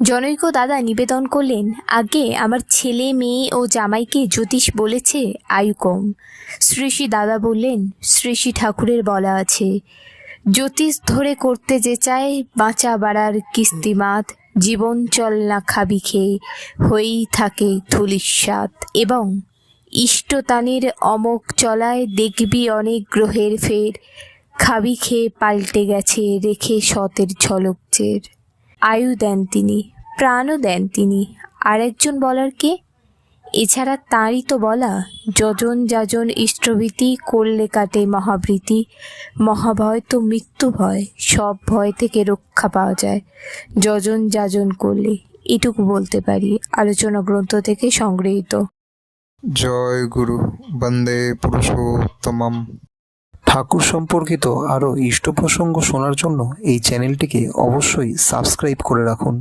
জনৈক দাদা নিবেদন করলেন, আগে আমার ছেলে মেয়ে ও জামাইকে জ্যোতিষ বলেছে আয়ু কম। শ্রী শ্রী দাদা বললেন, শ্রী শ্রী ঠাকুরের বলা আছে, জ্যোতিষ ধরে করতে যে চায় বাঁচা বাড়ার কিস্তিমাত, জীবন চল না খাবি খেয়ে হয়েই থাকে ধুলিস্বাদ, এবং ইষ্টতানের অমোক চলায় দেখবি অনেক গ্রহের ফের, খাবি খেয়ে পাল্টে গেছে রেখে সতের ঝলক চের। আয়ু দেন তিনি, প্রাণও দেন তিনি, আর একজন বলার কে? এছাড়া তাঁরই তো বলা, যজন যাজন ইষ্টভীতি করলে কাটে মহাভীতি, মহাভয় তো মৃত্যু ভয়, সব ভয় থেকে রক্ষা পাওয়া যায় যজন যাজন করলে। এটুকু বলতে পারি। আলোচনা গ্রন্থ থেকে সংগৃহীত। জয় গুরু, বন্দে পুরুষোত্তমম। ঠাকুর সম্পর্কিত আরও ইষ্ট প্রসঙ্গ শোনার জন্য এই চ্যানেলটিকে অবশ্যই সাবস্ক্রাইব করে রাখুন।